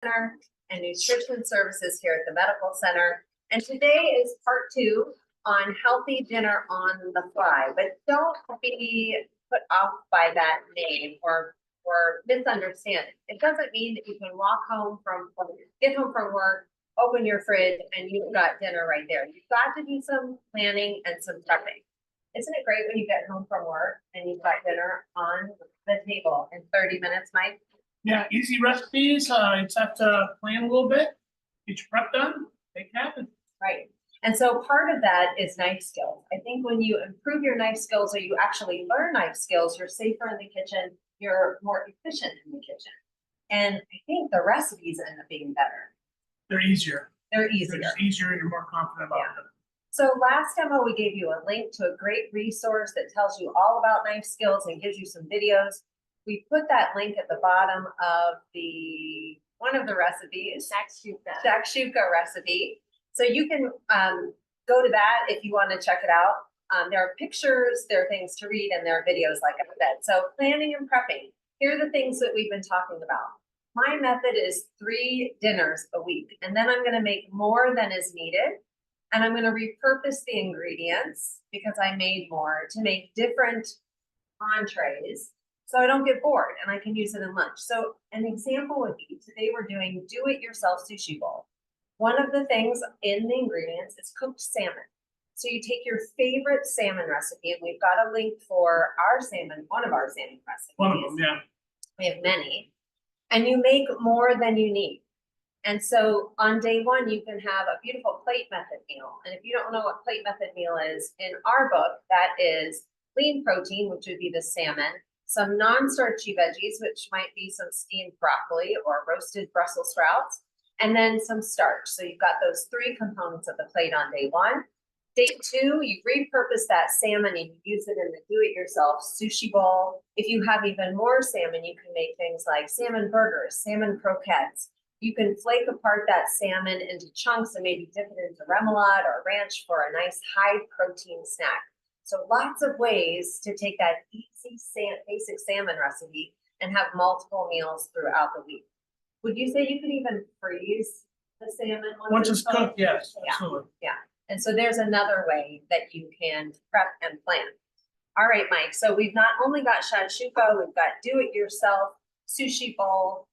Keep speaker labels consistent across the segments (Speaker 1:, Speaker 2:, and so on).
Speaker 1: Center and Nutrition Services here at the Medical Center. And today is part 2 on healthy dinner on the fly. But don't be put off by that name or misunderstand it. It doesn't mean that you can get home from work, open your fridge, and you've got dinner right there. You've got to do some planning and some prepping. Isn't it great when you get home from work and you've got dinner on the table in 30 minutes, Mike?
Speaker 2: Yeah, easy recipes. You just have to plan a little bit, get your prep done, make it happen.
Speaker 1: Right. And so part of that is knife skills. I think when you improve your knife skills or you actually learn knife skills, you're safer in the kitchen, you're more efficient in the kitchen. And I think the recipes end up being better.
Speaker 2: They're easier.
Speaker 1: They're easier.
Speaker 2: They're easier and you're more confident about them.
Speaker 1: So last demo, we gave you a link to a great resource that tells you all about knife skills and gives you some videos. We put that link at the bottom of one of the recipes, Shakshuka recipe. So you can go to that if you want to check it out. There are pictures, there are things to read, and there are videos, like I said. So planning and prepping. Here are the things that we've been talking about. My method is 3 dinners a week, and then I'm going to make more than is needed. And I'm going to repurpose the ingredients because I made more to make different entrees so I don't get bored and I can use it in lunch. So an example would be, today we're doing do-it-yourself sushi bowl. One of the things in the ingredients is cooked salmon. So you take your favorite salmon recipe, and we've got a link for our salmon, one of our salmon recipes.
Speaker 2: One of them, yeah.
Speaker 1: We have many. And you make more than you need. And so on day 1, you can have a beautiful plate method meal. And if you don't know what plate method meal is, in our book, that is lean protein, which would be the salmon, some non-starchy veggies, which might be some steamed broccoli or roasted Brussels sprouts, and then some starch. So you've got those 3 components of the plate on day 1. Day 2, you repurpose that salmon and you use it in the do-it-yourself sushi bowl. If you have even more salmon, you can make things like salmon burgers, salmon croquettes. You can flake apart that salmon into chunks and maybe dip it into remoulade or ranch for a nice high protein snack. So lots of ways to take that easy basic salmon recipe and have multiple meals throughout the week. Would you say you could even freeze the salmon
Speaker 2: once it's cooked? Yes, absolutely.
Speaker 1: Yeah. And so there's another way that you can prep and plan. All right, Mike. So we've not only got shakshuka, we've got do-it-yourself sushi bowl.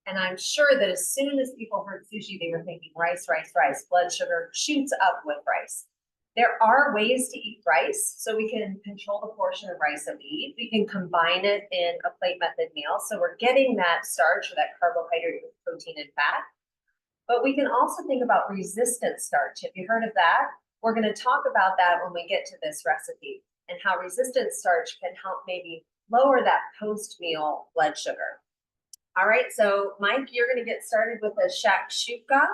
Speaker 1: And I'm sure that as soon as people heard sushi, they were thinking rice, rice, rice. Blood sugar shoots up with rice. There are ways to eat rice, so we can control the portion of rice that we eat. We can combine it in a plate method meal. So we're getting that starch or that carbohydrate with protein and fat. But we can also think about resistant starch. Have you heard of that? We're going to talk about that when we get to this recipe and how resistant starch can help maybe lower that post-meal blood sugar. All right, so Mike, you're going to get started with a shakshuka.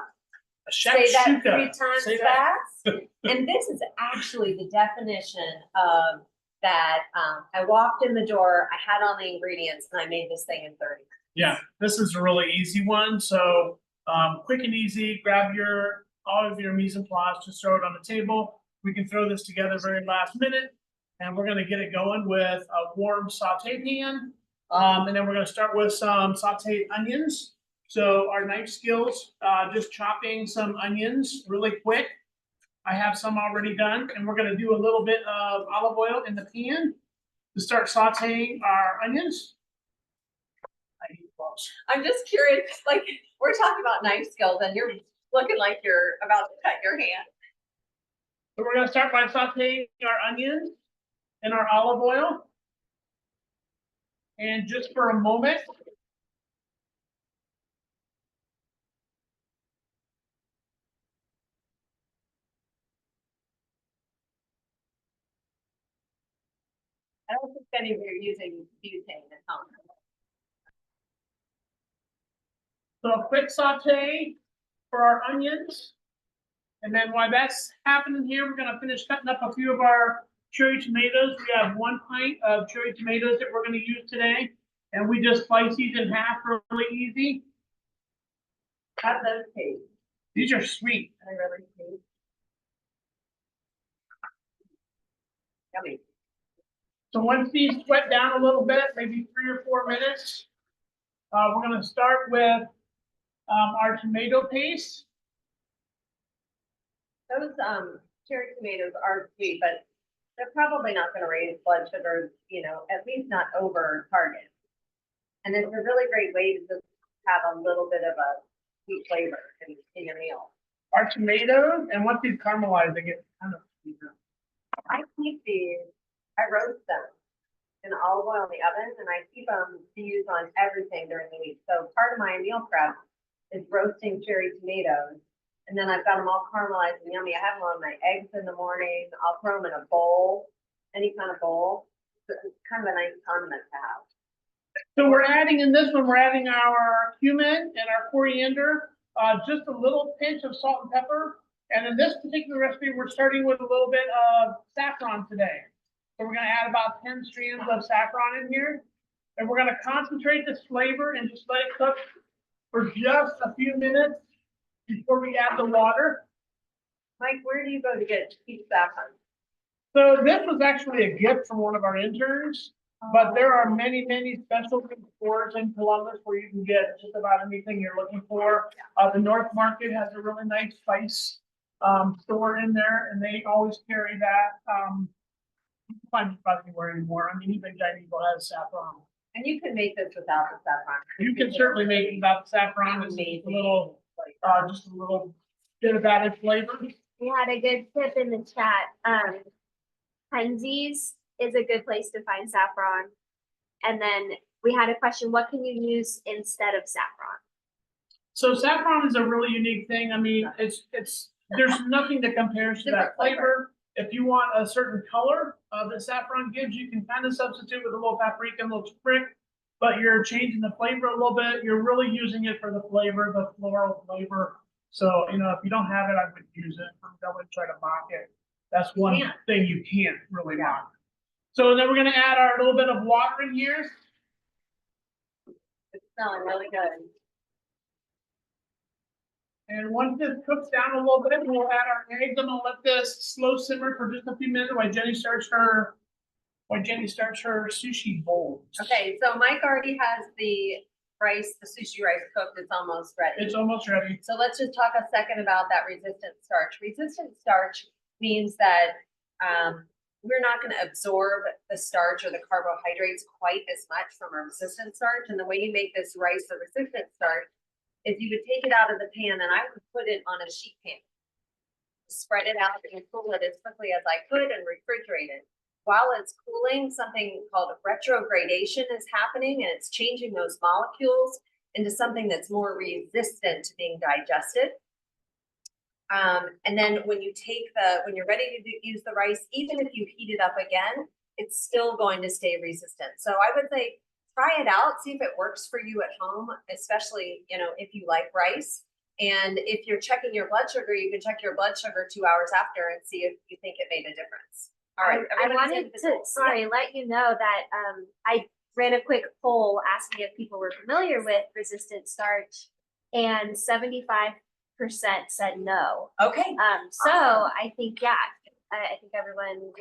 Speaker 1: Say that 3 times fast. And this is actually the definition of that. I walked in the door, I had all the ingredients, and I made this thing in 30 minutes.
Speaker 2: Yeah, this is a really easy one. So quick and easy. Grab all of your mise en place, just throw it on the table. We can throw this together very last minute, and we're going to get it going with a warm saute pan. And then we're going to start with some sauteed onions. So our knife skills, just chopping some onions really quick. I have some already done, and we're going to do a little bit of olive oil in the pan to start sauteing our onions.
Speaker 1: I'm just curious, like, we're talking about knife skills, and you're looking like you're about to cut your hand.
Speaker 2: So we're going to start by sauteing our onions in our olive oil. And just for a moment,
Speaker 1: I don't think any of you are using butane at home.
Speaker 2: So a quick saute for our onions. And then while that's happening here, we're going to finish cutting up a few of our cherry tomatoes. We have 1 pint of cherry tomatoes that we're going to use today. And we just slice these in half really easy.
Speaker 1: How do those taste?
Speaker 2: These are sweet.
Speaker 1: Are they really sweet? Yummy.
Speaker 2: So once these sweat down a little bit, maybe 3 or 4 minutes, we're going to start with Our tomato paste.
Speaker 1: Those cherry tomatoes are sweet, but they're probably not gonna raise blood sugar, you know, at least not over target. And it's a really great way to just have a little bit of a sweet flavor in your meal.
Speaker 2: Our tomatoes, and once these caramelize, they get kind of sweeter.
Speaker 1: I keep these, I roast them in olive oil in the oven, and I keep them to use on everything during the week. So part of my meal prep is roasting cherry tomatoes. And then I've got them all caramelized and yummy. I have them on my eggs in the morning. I'll throw them in a bowl, any kind of bowl. So it's kind of a nice condiment to have.
Speaker 2: So we're adding in this one, we're adding our cumin and our coriander, just a little pinch of salt and pepper. And in this particular recipe, we're starting with a little bit of saffron today. So we're gonna add about 10 strands of saffron in here. And we're gonna concentrate this flavor and just let it cook for just a few minutes before we add the water.
Speaker 1: Mike, where do you go to get cheap saffron?
Speaker 2: So this was actually a gift from one of our interns. But there are many, many specialty stores in Columbus where you can get just about anything you're looking for. The North Market has a really nice spice store in there, and they always carry that. You can find it about anywhere anymore. I mean, even Giant Eagle has saffron.
Speaker 1: And you can make this without the saffron.
Speaker 2: You can certainly make it without saffron. It's a little, just a little bit of added flavor.
Speaker 3: We had a good tip in the chat. Heinz's is a good place to find saffron. And then we had a question, what can you use instead of saffron?
Speaker 2: So saffron is a really unique thing. I mean, there's nothing that compares to that flavor. If you want a certain color that saffron gives, you can kind of substitute with a little paprika and a little turmeric, but you're changing the flavor a little bit. You're really using it for the flavor, the floral flavor. So, you know, if you don't have it, I would use it. I wouldn't try to mock it. That's one thing you can't really mock. So then we're gonna add our little bit of water in here.
Speaker 1: It's smelling really good.
Speaker 2: And once this cooks down a little bit, we'll add our eggs. I'm gonna let this slow simmer for just a few minutes while Jenny starts her sushi bowl.
Speaker 1: Okay, so Mike already has the rice, the sushi rice cooked. It's almost ready.
Speaker 2: It's almost ready.
Speaker 1: So let's just talk a second about that resistant starch. Resistant starch means that we're not going to absorb the starch or the carbohydrates quite as much from a resistant starch. And the way you make this rice a resistant starch is you would take it out of the pan and I would put it on a sheet pan. Spread it out and cool it as quickly as I could and refrigerate it. While it's cooling, something called retrogradation is happening and it's changing those molecules into something that's more resistant to being digested. And then when you're ready to use the rice, even if you heat it up again, it's still going to stay resistant. So I would say, try it out, see if it works for you at home, especially, you know, if you like rice. And if you're checking your blood sugar, you can check your blood sugar 2 hours after and see if you think it made a difference. All right.
Speaker 3: I wanted to, let you know that I ran a quick poll asking if people were familiar with resistant starch, and 75% said no.
Speaker 1: Okay.
Speaker 3: So I think, I think everyone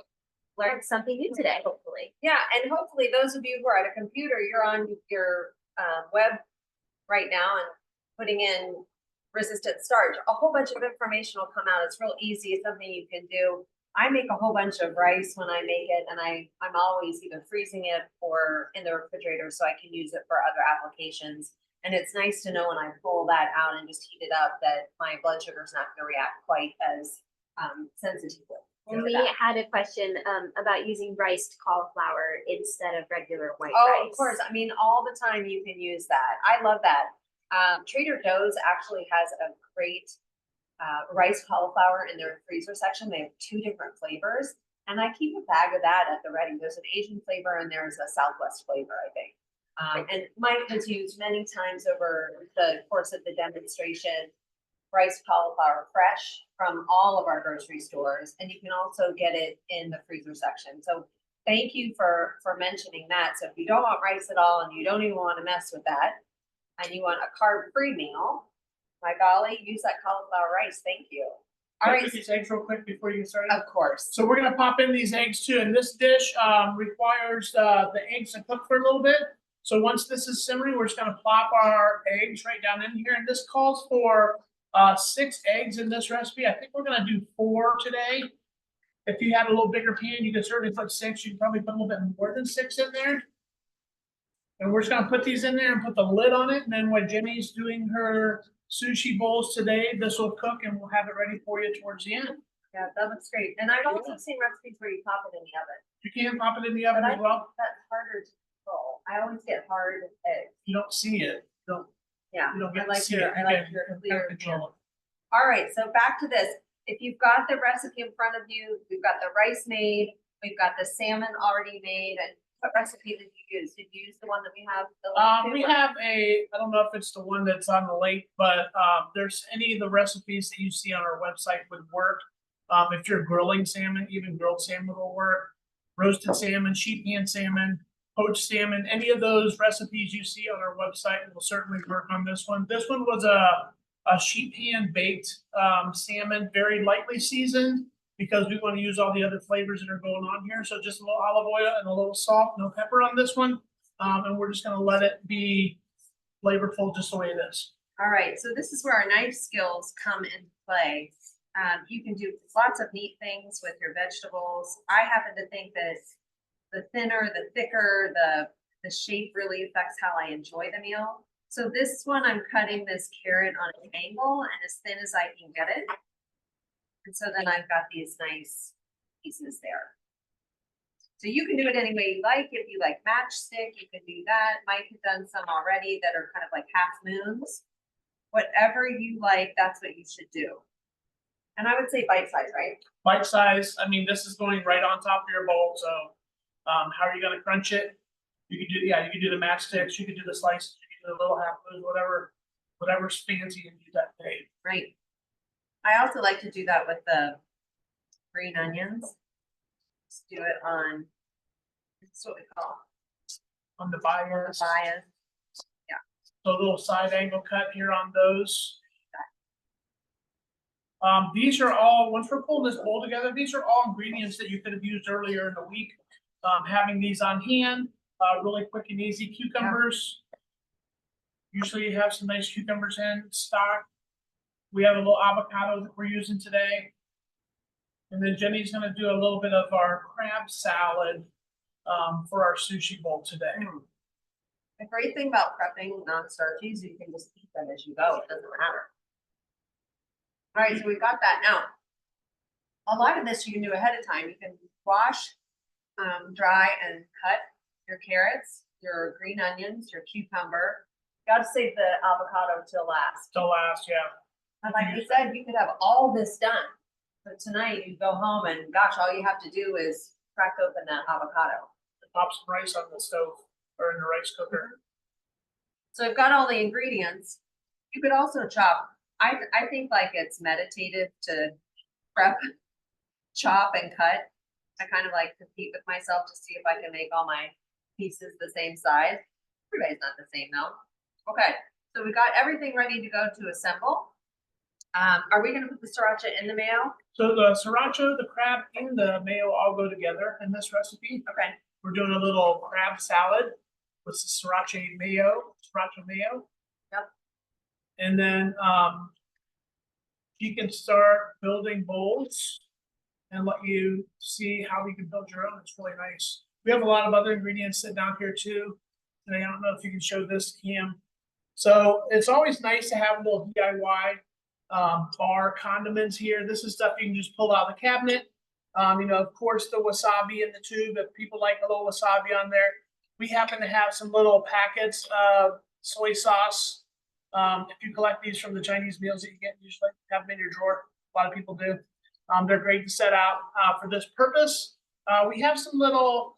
Speaker 3: learned something new today, hopefully.
Speaker 1: Yeah, and hopefully those of you who are at a computer, you're on your web right now and putting in resistant starch. A whole bunch of information will come out. It's real easy. It's something you can do. I make a whole bunch of rice when I make it, and I'm always either freezing it or in the refrigerator so I can use it for other applications. And it's nice to know when I pull that out and just heat it up that my blood sugar is not going to react quite as sensitively.
Speaker 3: And we had a question about using riced cauliflower instead of regular white
Speaker 1: rice.
Speaker 3: rice.
Speaker 1: Of course. I mean, all the time you can use that. I love that. Trader Joe's actually has a great rice cauliflower in their freezer section. They have 2 different flavors. And I keep a bag of that at the ready. There's an Asian flavor and there's a Southwest flavor, I think. And Mike has used many times over the course of the demonstration rice cauliflower fresh from all of our grocery stores. And you can also get it in the freezer section. So thank you for mentioning that. So if you don't want rice at all and you don't even want to mess with that and you want a carb-free meal, my golly, use that cauliflower rice. Thank you.
Speaker 2: All right. These eggs real quick before you get started.
Speaker 1: Of course.
Speaker 2: So we're gonna pop in these eggs too. And this dish requires the eggs to cook for a little bit. So once this is simmering, we're just gonna plop our eggs right down in here, and this calls for 6 eggs in this recipe. I think we're gonna do 4 today. If you had a little bigger pan, you could certainly put 6. You can probably put a little bit more than 6 in there. And we're just gonna put these in there and put the lid on it, and then when Jenny's doing her sushi bowls today, this will cook and we'll have it ready for you towards the end.
Speaker 1: Yeah, that looks great. And I've also seen recipes where you pop it in the oven.
Speaker 2: You can pop it in the oven
Speaker 1: But I
Speaker 2: as well.
Speaker 1: think that's harder to control. I always get hard eggs.
Speaker 2: You don't see it.
Speaker 1: Yeah,
Speaker 2: You don't
Speaker 1: I
Speaker 2: get to
Speaker 1: like
Speaker 2: see
Speaker 1: your,
Speaker 2: it.
Speaker 1: I
Speaker 2: You
Speaker 1: like
Speaker 2: can
Speaker 1: your
Speaker 2: kind of
Speaker 1: clear.
Speaker 2: control it.
Speaker 1: All right, so back to this. If you've got the recipe in front of you, we've got the rice made, we've got the salmon already made, and what recipe did you use? Did you use the one that we have? The link to,
Speaker 2: We
Speaker 1: or-
Speaker 2: have I don't know if it's the one that's on the link, but there's any of the recipes that you see on our website would work. If you're grilling salmon, even grilled salmon will work. Roasted salmon, sheet pan salmon, poached salmon, any of those recipes you see on our website will certainly work on this one. This one was a sheet pan baked salmon, very lightly seasoned, because we want to use all the other flavors that are going on here. So just a little olive oil and a little salt, no pepper on this one. And we're just gonna let it be flavorful just the way it is.
Speaker 1: All right, so this is where our knife skills come into play. You can do lots of neat things with your vegetables. I happen to think that the thinner, the thicker, the shape really affects how I enjoy the meal. So this one, I'm cutting this carrot on an angle and as thin as I can get it. And so then I've got these nice pieces there. So you can do it any way you like. If you like matchstick, you can do that. Mike has done some already that are kind of like half moons. Whatever you like, that's what you should do. And I would say bite size, right?
Speaker 2: Bite size, I mean, this is going right on top of your bowl, so how are you gonna crunch it? You could do, you could do the matchsticks, you could do the slices, you could do the little half moons, whatever's fancy and do that day.
Speaker 1: Right. I also like to do that with the green onions. Just do it on, that's what we call
Speaker 2: On the bias.
Speaker 1: bias.
Speaker 2: So a little side angle cut here on those. These are all, once we're pulling this bowl together, these are all ingredients that you could have used earlier in the week. Having these on hand, really quick and easy. Cucumbers. Usually you have some nice cucumbers in stock. We have a little avocado that we're using today. And then Jenny's gonna do a little bit of our crab salad for our sushi bowl today.
Speaker 1: The great thing about prepping non-starchies, you can just eat them as you go. It doesn't matter. All right, so we've got that now. A lot of this you can do ahead of time. You can wash, dry and cut your carrots, your green onions, your cucumber. Got to save the avocado till last.
Speaker 2: Till last, yeah.
Speaker 1: And like you said, you could have all this done. But tonight you go home and gosh, all you have to do is crack open that avocado.
Speaker 2: Pop some rice on the stove or in the rice cooker.
Speaker 1: So I've got all the ingredients. You could also chop. I think like it's meditative to prep, chop and cut. I kind of like compete with myself to see if I can make all my pieces the same size. Everybody's not the same though. Okay, so we got everything ready to go to assemble. Are we gonna put the sriracha in the mayo?
Speaker 2: So the sriracha, the crab, and the mayo all go together in this recipe.
Speaker 1: Okay,
Speaker 2: We're doing a little crab salad with the sriracha mayo.
Speaker 1: Yep.
Speaker 2: And then you can start building bowls and let you see how you can build your own. It's really nice. We have a lot of other ingredients sitting out here too. And I don't know if you can show this, Cam. So it's always nice to have a little DIY bar condiments here. This is stuff you can just pull out of the cabinet. You know, of course, the wasabi in the tube, if people like a little wasabi on there. We happen to have some little packets of soy sauce. If you collect these from the Chinese meals that you get, you just like have them in your drawer. A lot of people do. They're great to set out for this purpose. We have some little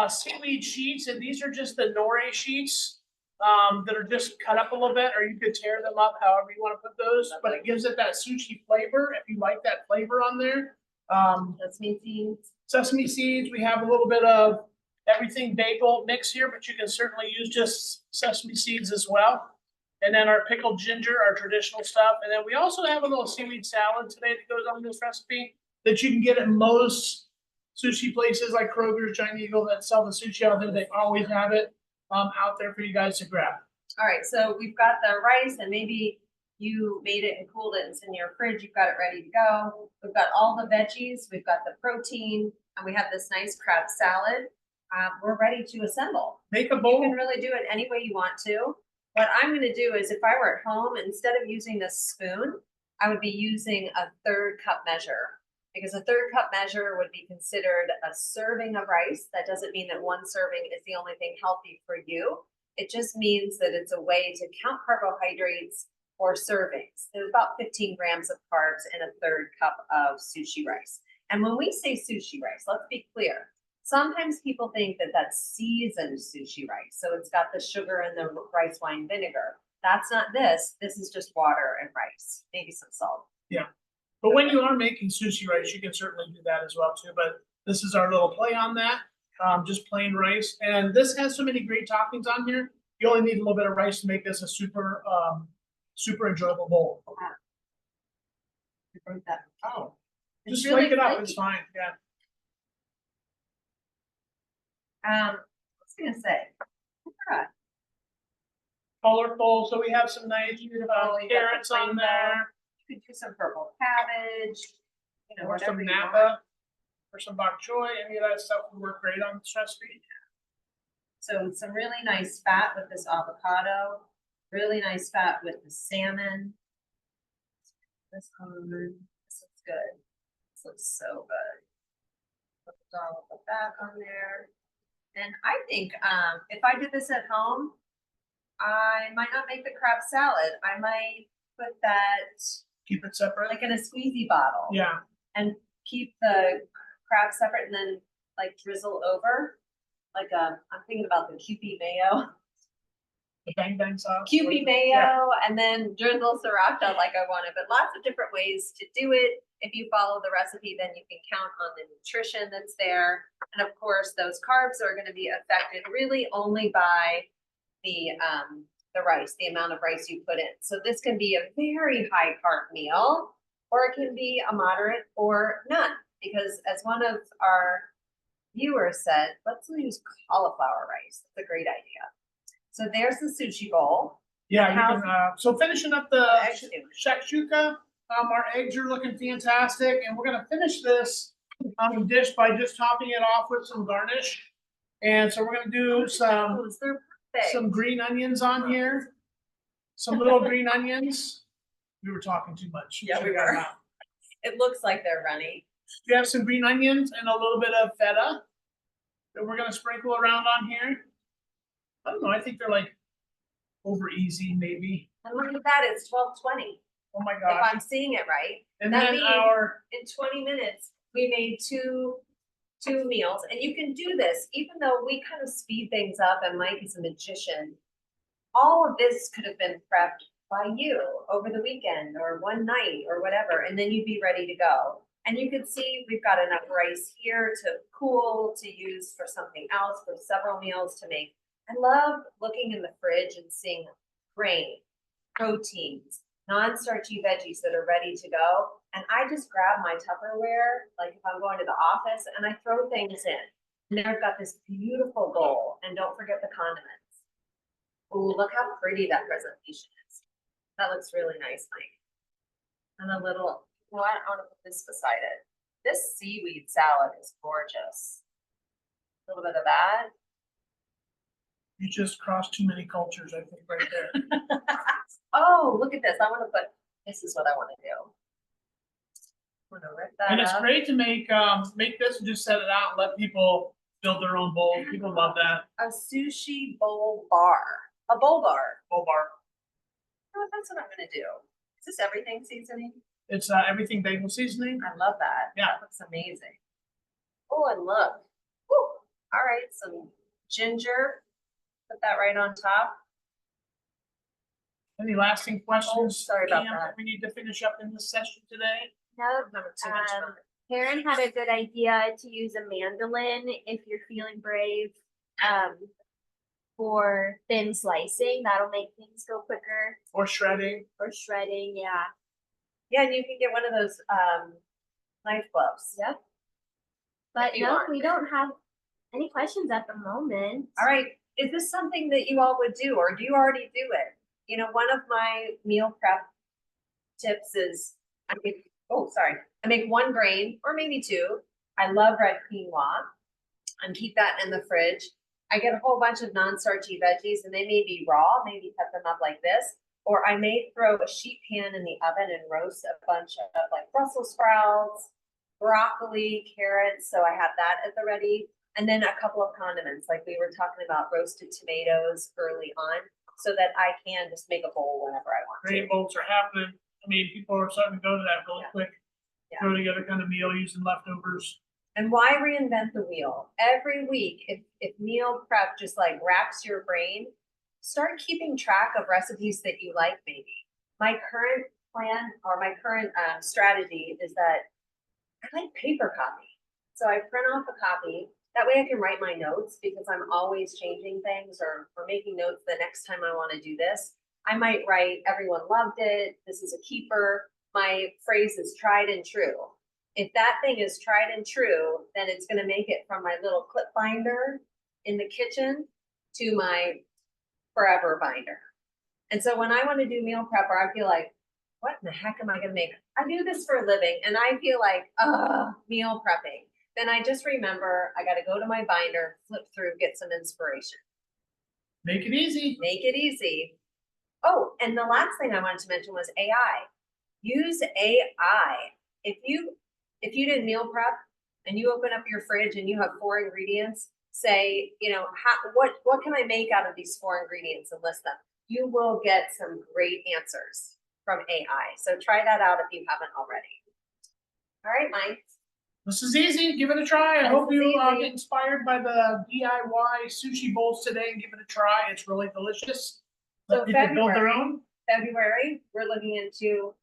Speaker 2: seaweed sheets, and these are just the nori sheets that are just cut up a little bit, or you could tear them up however you want to put those, but it gives it that sushi flavor if you like that flavor on there.
Speaker 1: sesame seeds.
Speaker 2: Sesame seeds, we have a little bit of everything bagel mix here, but you can certainly use just sesame seeds as well. And then our pickled ginger, our traditional stuff. And then we also have a little seaweed salad today that goes on this recipe that you can get at most sushi places like Kroger's, Giant Eagle that sell the sushi out there. They always have it. out there for you guys to grab.
Speaker 1: All right, so we've got the rice and maybe you made it and cooled it and it's in your fridge, you've got it ready to go. We've got all the veggies, we've got the protein, and we have this nice crab salad. We're ready to assemble.
Speaker 2: Make a
Speaker 1: You
Speaker 2: bowl.
Speaker 1: can really do it any way you want to. What I'm gonna do is if I were at home, instead of using this spoon, I would be using a 1/3 cup measure. Because a 1/3 cup measure would be considered a serving of rice. That doesn't mean that one serving is the only thing healthy for you. It just means that it's a way to count carbohydrates or servings. There's about 15 grams of carbs in a 1/3 cup of sushi rice. And when we say sushi rice, let's be clear. Sometimes people think that that's seasoned sushi rice. So it's got the sugar and the rice wine vinegar. That's not this. This is just water and rice, maybe some salt.
Speaker 2: But when you are making sushi rice, you can certainly do that as well too. But this is our little play on that, just plain rice. And this has so many great toppings on here. You only need a little bit of rice to make this a super, super enjoyable bowl.
Speaker 1: Oh.
Speaker 2: Just
Speaker 1: really
Speaker 2: flake it up,
Speaker 1: flaky.
Speaker 2: it's fine, yeah.
Speaker 1: I was gonna say.
Speaker 2: Colorful, so we have some nice
Speaker 1: You got the
Speaker 2: carrots on
Speaker 1: rainbow.
Speaker 2: there,
Speaker 1: You could do some purple cabbage, you know,
Speaker 2: or some
Speaker 1: whatever you want.
Speaker 2: napa, or some bok choy, any of that stuff would work great on this recipe.
Speaker 1: So some really nice fat with this avocado, really nice fat with the salmon. This looks good. This looks so good. Put all of the fat on there. And I think, if I did this at home, I might not make the crab salad. I might put that
Speaker 2: Keep it separate.
Speaker 1: like in a squeezy bottle.
Speaker 2: Yeah,
Speaker 1: And keep the crab separate and then like drizzle over. Like I'm thinking about the Kewpie mayo.
Speaker 2: the bang bang sauce.
Speaker 1: Kewpie
Speaker 2: Yeah.
Speaker 1: mayo and then drizzle sriracha like I wanted, but lots of different ways to do it. If you follow the recipe, then you can count on the nutrition that's there. And of course, those carbs are gonna be affected really only by the rice, the amount of rice you put in. So this can be a very high carb meal, or it can be a moderate or none. Because as one of our viewers said, let's use cauliflower rice. That's a great idea. So there's the sushi bowl.
Speaker 2: Yeah, you
Speaker 1: How-
Speaker 2: can, so finishing up the
Speaker 1: Egg sandwich.
Speaker 2: shakshuka, our eggs are looking fantastic, and we're gonna finish this dish by just topping it off with some garnish. And so we're gonna do some
Speaker 1: Oh, they're perfect.
Speaker 2: some green onions on here. Some little green onions. We were talking too much.
Speaker 1: Yeah, we
Speaker 2: Should've got
Speaker 1: were.
Speaker 2: them out.
Speaker 1: It looks like they're runny.
Speaker 2: We have some green onions and a little bit of feta that we're gonna sprinkle around on here. I don't know, I think they're like over easy, maybe.
Speaker 1: And look at that, it's 12:20.
Speaker 2: Oh my
Speaker 1: If
Speaker 2: gosh.
Speaker 1: I'm seeing it right.
Speaker 2: And
Speaker 1: that
Speaker 2: then
Speaker 1: means-
Speaker 2: our,
Speaker 1: In 20 minutes, we made two meals. And you can do this, even though we kind of speed things up and Mike is a magician. All of this could have been prepped by you over the weekend or one night or whatever, and then you'd be ready to go. And you can see we've got enough rice here to cool, to use for something else, for several meals to make. I love looking in the fridge and seeing grain, proteins, non-starchy veggies that are ready to go. And I just grab my Tupperware, like if I'm going to the office, and I throw things in. And I've got this beautiful bowl, and don't forget the condiments. Ooh, look how pretty that presentation is. That looks really nice, Mike. And a little, well, I want to put this beside it. This seaweed salad is gorgeous. A little bit of that.
Speaker 2: you just crossed too many cultures, I think, right there.
Speaker 1: Oh, look at this. I want to put, this is what I want to do. I'm gonna rip that
Speaker 2: And it's
Speaker 1: up.
Speaker 2: great to make this and just set it out and let people build their own bowls. People love that.
Speaker 1: A sushi bowl bar, a bowl bar.
Speaker 2: Bowl bar.
Speaker 1: Oh, that's what I'm gonna do. Is this everything seasoning?
Speaker 2: It's everything bagel seasoning.
Speaker 1: I love that.
Speaker 2: Yeah.
Speaker 1: That looks amazing. Oh, and look. Woo. All right, some ginger. Put that right on top.
Speaker 2: Any lasting questions?
Speaker 1: sorry about
Speaker 2: Cam,
Speaker 1: that.
Speaker 2: We need to finish up in this session today.
Speaker 3: No,
Speaker 1: I'm having too much fun.
Speaker 3: Karen had a good idea to use a mandolin if you're feeling brave, for thin slicing. That'll make things go quicker.
Speaker 2: Or shredding.
Speaker 3: Or shredding, yeah.
Speaker 1: Yeah, and you can get one of those knife gloves.
Speaker 3: Yep. But
Speaker 1: If you
Speaker 3: no,
Speaker 1: want.
Speaker 3: we don't have any questions at the moment.
Speaker 1: All right, is this something that you all would do, or do you already do it? You know, one of my meal prep tips is I make one grain or maybe two. I love red quinoa and keep that in the fridge. I get a whole bunch of non-starchy veggies and they may be raw, maybe cut them up like this, or I may throw a sheet pan in the oven and roast a bunch of like Brussels sprouts, broccoli, carrots. So I have that at the ready. And then a couple of condiments, like we were talking about roasted tomatoes early on, so that I can just make a bowl whenever I want to.
Speaker 2: Great bowls are happening. I mean, people are starting to go to that really
Speaker 1: Yeah.
Speaker 2: quick.
Speaker 1: Yeah.
Speaker 2: Throw together kind of meal using leftovers.
Speaker 1: And why reinvent the wheel? Every week, if meal prep just like wraps your brain, start keeping track of recipes that you like maybe. My current plan or my current strategy is that I like paper copy. So I print off a copy. That way I can write my notes because I'm always changing things or making notes the next time I want to do this. I might write, everyone loved it. This is a keeper. My phrase is tried and true. If that thing is tried and true, then it's going to make it from my little clip binder in the kitchen to my forever binder. And so when I want to do meal prep, or I feel like, what in the heck am I going to make? I do this for a living and I feel like, meal prepping. Then I just remember I got to go to my binder, flip through, get some inspiration.
Speaker 2: Make it easy.
Speaker 1: Make it easy. Oh, and the last thing I wanted to mention was AI. Use AI. If you did meal prep and you open up your fridge and you have 4 ingredients, say, you know, what can I make out of these 4 ingredients and list them. You will get some great answers from AI. So try that out if you haven't already. All right, Mike.
Speaker 2: This is easy. Give it a try. I
Speaker 1: This
Speaker 2: hope
Speaker 1: is
Speaker 2: you
Speaker 1: easy.
Speaker 2: get inspired by the DIY sushi bowls today and give it a try. It's really delicious.
Speaker 1: So
Speaker 2: Let people build their own.
Speaker 1: February, we're looking into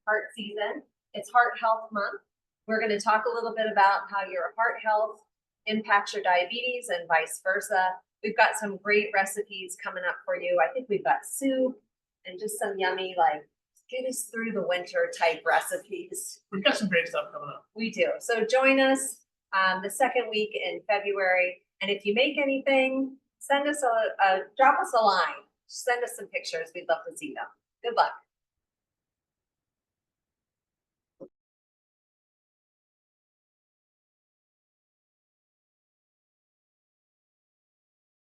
Speaker 1: heart season. It's Heart Health Month. We're going to talk a little bit about how your heart health impacts your diabetes and vice versa. We've got some great recipes coming up for you. I think we've got soup and just some yummy, like, get us through the winter type recipes.
Speaker 2: We've got some great stuff coming up.
Speaker 1: We do. So join us the second week in February. And if you make anything, send us drop us a line. Send us some pictures. We'd love to see them. Good luck.